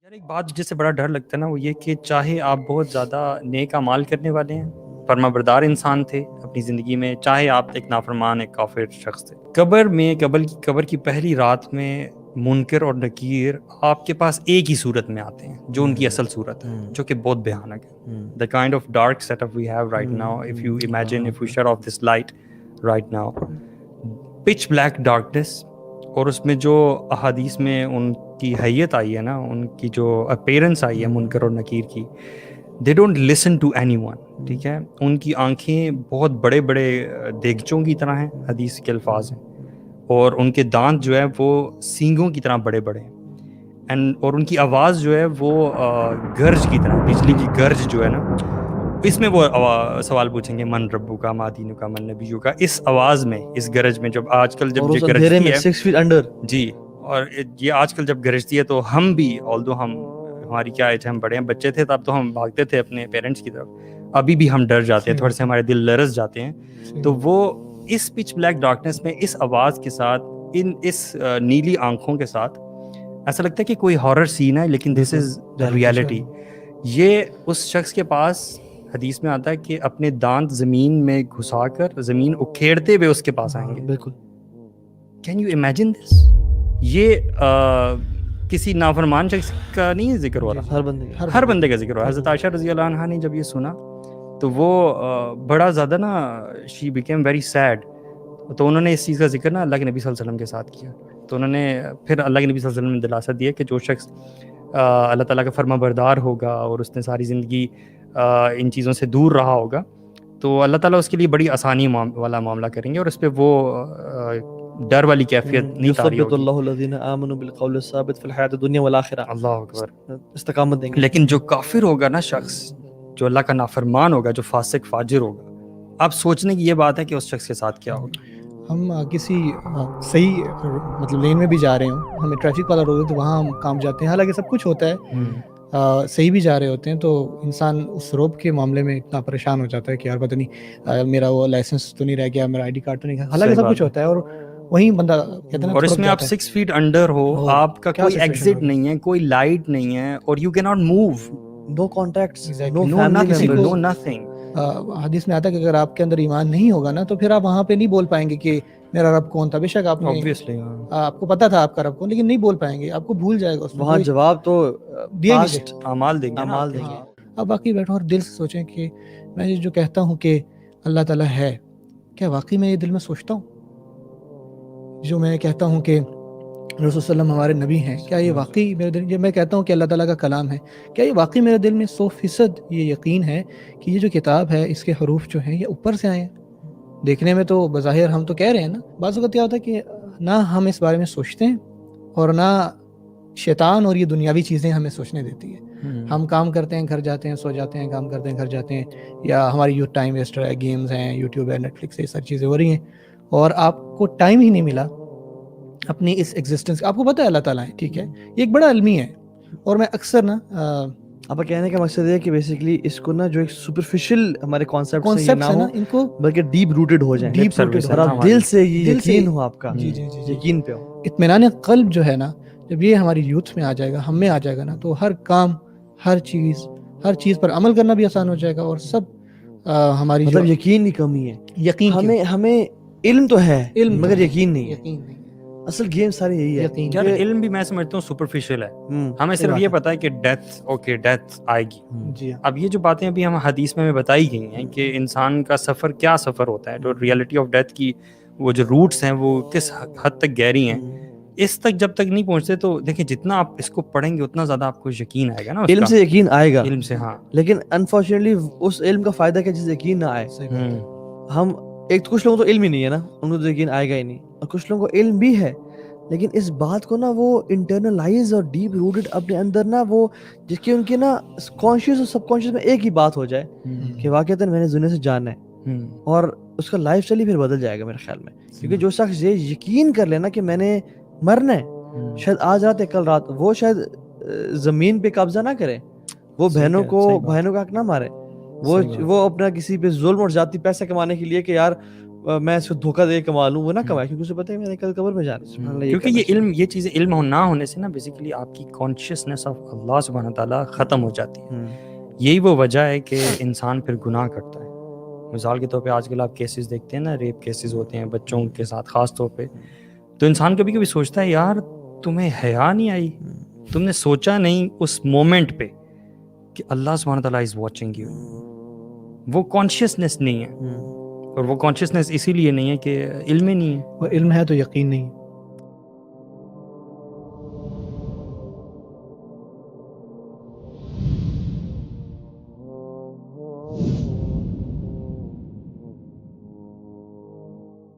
یار ایک بات جس سے بڑا ڈر لگتا ہے نا وہ یہ کہ چاہے آپ بہت زیادہ نیک اعمال کرنے والے ہیں، فرما بردار انسان تھے اپنی زندگی میں، چاہے آپ ایک نافرمان ایک کافر شخص تھے، قبر کی پہلی رات میں منکر اور نکیر آپ کے پاس ایک ہی صورت میں آتے ہیں جو ان کی اصل صورت ہے، جو کہ بہت بھیانک ہے. the kind of dark setup we have right now, if you imagine, if we shut off this light right now, pitch black darkness. اور اس میں جو احادیث میں ان کی حیت آئی ہے نا، ان کی جو اپیرنس آئی ہے منکر اور نکیر کی، they don't listen to anyone. ٹھیک ہے، ان کی آنکھیں بہت بڑے بڑے دیگچوں کی طرح ہیں، حدیث کے الفاظ ہیں، اور ان کے دانت جو ہے وہ سینگوں کی طرح بڑے بڑے ہیں، اور ان کی آواز جو ہے وہ گرج کی طرح، بجلی کی گرج جو ہے نا، اس میں وہ سوال پوچھیں گے من ربو کا ما دینو کا من نبیو کا، اس آواز میں، اس گرج میں، جب آج کل جب یہ گرجتی ہے 6 feet under. جی، اور یہ آج کل جب گرجتی ہے تو ہم بھی ہماری کیا ایج ہے، ہم بڑے ہیں، بچے تھے تب تو ہم بھاگتے تھے اپنے پیرنٹس کی طرف، ابھی بھی ہم ڈر جاتے ہیں تھوڑے سے، ہمارے دل لرز جاتے ہیں. تو وہ اس پچ بلیک ڈارکنیس میں اس آواز کے ساتھ، اس نیلی آنکھوں کے ساتھ، ایسا لگتا ہے کہ کوئی ہارر سین ہے، لیکن دس از ریالٹی. یہ اس شخص کے پاس حدیث میں آتا ہے کہ اپنے دانت زمین میں گھسا کر زمین اکھیڑتے ہوئے اس کے پاس آئیں گے. بالکل. Can you imagine this? یہ کسی نافرمان شخص کا نہیں ذکر ہو رہا، ہر بندے کا ذکر ہو رہا. حضرت عائشہ رضی اللہ عنہا نے جب یہ سنا تو وہ بڑا زیادہ نا، شی بیکیم ویری سیڈ. تو انہوں نے اس چیز کا ذکر نا اللہ کے نبی صلی اللہ علیہ وسلم کے ساتھ کیا. تو انہوں نے پھر اللہ کے نبی صلی اللہ علیہ وسلم نے دلاسا دیا کہ جو شخص اللہ تعالیٰ کا فرما بردار ہوگا اور اس نے ساری زندگی ان چیزوں سے دور رہا ہوگا، تو اللہ تعالیٰ اس کے لیے بڑی آسانی والا معاملہ کریں گے، اور اس پہ وہ ڈر والی کیفیت نہیں طاری ہوگی. اللہ الذین آمنوا بالقول الثابت فی الحیاۃ الدنیا والآخرہ. اللہ اکبر. استقامت دیں گے. لیکن جو کافر ہوگا نا شخص، جو اللہ کا نافرمان ہوگا، جو فاسق فاجر ہوگا، اب سوچنے کی یہ بات ہے کہ اس شخص کے ساتھ کیا ہوگا. ہم کسی صحیح مطلب لین میں بھی جا رہے ہوں، ہمیں ٹریفک والا روک دے تو وہاں ہم کام جاتے ہیں، حالانکہ سب کچھ ہوتا ہے، صحیح بھی جا رہے ہوتے ہیں، تو انسان اس روب کے معاملے میں اتنا پریشان ہو جاتا ہے کہ یار پتہ نہیں میرا وہ لائسنس تو نہیں رہ گیا، میرا آئی ڈی کارڈ تو نہیں گیا، حالانکہ سب کچھ ہوتا ہے. اور وہیں بندہ کہتے ہیں، اور اس میں آپ 6 feet انڈر ہو، آپ کا کوئی ایگزٹ نہیں ہے، کوئی لائٹ نہیں ہے، اور you can not move, no contacts, no family member, no nothing. حدیث میں آتا ہے کہ اگر آپ کے اندر ایمان نہیں ہوگا نا تو پھر آپ وہاں پہ نہیں بول پائیں گے کہ میرا رب کون تھا. بے شک آپ نے، آپ کو پتا تھا آپ کا رب کون، لیکن نہیں بول پائیں گے، آپ کو بھول جائے گا. وہاں جواب تو دیں گے، اعمال دیں گے. اب باقی بیٹھو اور دل سے سوچیں کہ میں جو کہتا ہوں کہ اللہ تعالیٰ ہے، کیا واقعی میں یہ دل میں سوچتا ہوں؟ جو میں کہتا ہوں کہ رسول صلی اللہ علیہ وسلم ہمارے نبی ہیں، کیا یہ واقعی میرے دل، یہ میں کہتا ہوں کہ اللہ تعالیٰ کا کلام ہے، کیا یہ واقعی میرے دل میں 100% یہ یقین ہے کہ یہ جو کتاب ہے اس کے حروف جو ہیں یہ اوپر سے آئے ہیں؟ دیکھنے میں تو بظاہر ہم تو کہہ رہے ہیں نا، بعض اوقات کیا ہوتا ہے کہ نہ ہم اس بارے میں سوچتے ہیں اور نہ شیطان اور یہ دنیاوی چیزیں ہمیں سوچنے دیتی ہے. ہم کام کرتے ہیں، گھر جاتے ہیں، سو جاتے ہیں، کام کرتے ہیں، گھر جاتے ہیں، یا ہماری یوتھ ٹائم ویسٹ ہے، گیمز ہیں، یوٹیوب ہے، نیٹ فلکس ہے، یہ ساری چیزیں ہو رہی ہیں، اور آپ کو ٹائم ہی نہیں ملا اپنی اس ایگزسٹنس. آپ کو پتہ ہے اللہ تعالیٰ ہے، ٹھیک ہے، یہ ایک بڑا علمی ہے. اور میں اکثر نا، آپ کا کہنے کا مقصد ہے کہ بیسیکلی اس کو نا جو ایک سپرفیشل ہمارے کانسیپٹس ہیں نہ ان کو بلکہ ڈیپ روٹڈ ہو جائیں، ڈیپ روٹڈ اور آپ دل سے یہ یقین ہو، آپ کا جی یقین پہ ہو. اطمینان قلب جو ہے نا، جب یہ ہماری یوتھ میں آ جائے گا، ہم میں آ جائے گا نا، تو ہر کام، ہر چیز پر عمل کرنا بھی آسان ہو جائے گا. اور سب ہماری مطلب یقین کی کمی ہے، یقین ہمیں علم تو ہے مگر یقین نہیں ہے. یقین نہیں. اصل گیم ساری یہی ہے. یار علم بھی میں سمجھتا ہوں سپرفیشل ہے، ہمیں صرف یہ پتا ہے کہ ڈیتھ آئے گی. جی. اب یہ جو باتیں ابھی ہم حدیث میں بتائی گئی ہیں کہ انسان کا سفر کیا سفر ہوتا ہے، تو ریئلٹی آف ڈیتھ کی وہ جو روٹس ہیں وہ کس حد تک گہری ہیں، اس تک جب تک نہیں پہنچتے تو دیکھیں جتنا آپ اس کو پڑھیں گے اتنا زیادہ آپ کو یقین آئے گا نا. علم سے یقین آئے گا، علم سے، ہاں، لیکن انفارچونیٹلی اس علم کا فائدہ کیا جس یقین نہ آئے. ہم ایک کچھ لوگوں تو علم ہی نہیں ہے نا، ان کو تو یقین آئے گا ہی نہیں، اور کچھ لوگوں کو علم بھی ہے لیکن اس بات کو نا وہ انٹرنلائز اور ڈیپ روٹڈ اپنے اندر نا، وہ جس کی ان کے نا کانشیس اور سب کانشیس میں ایک ہی بات ہو جائے کہ واقعتاً میں نے دنیا سے جانا ہے، اور اس کا لائف اسٹائل ہی پھر بدل جائے گا میرے خیال میں. کیونکہ جو شخص یہ یقین کر لینا کہ میں نے مرنا ہے، شاید آج رات یا کل رات، وہ شاید زمین پہ قبضہ نہ کرے، وہ بہنوں کا حق نہ مارے، وہ اپنا کسی پہ ظلم اور ذاتی پیسے کمانے کے لیے کہ یار میں اس کو دھوکہ دے کے کما لوں، وہ نہ کمائے، کیونکہ اسے پتہ ہے میں نے کل قبر میں جانا ہے. سبحان اللہ. کیونکہ یہ علم، یہ چیزیں علم نہ ہونے سے نا بیسیکلی آپ کی کانشیسنیس آف اللہ سبحانہ تعالیٰ ختم ہو جاتی ہے. یہی وہ وجہ ہے کہ انسان پھر گناہ کرتا ہے. مثال کے طور پہ آج کل آپ کیسز دیکھتے ہیں نا، ریپ کیسز ہوتے ہیں بچوں کے ساتھ خاص طور پہ، تو انسان کبھی کبھی سوچتا ہے یار تمہیں حیا نہیں آئی، تم نے سوچا نہیں اس مومنٹ پہ کہ اللہ سبحانہ تعالیٰ از واچنگ یو. وہ کانشیسنیس نہیں ہے، اور وہ کانشیسنیس اسی لیے نہیں ہے کہ علم ہی نہیں ہے. وہ علم ہے تو یقین نہیں.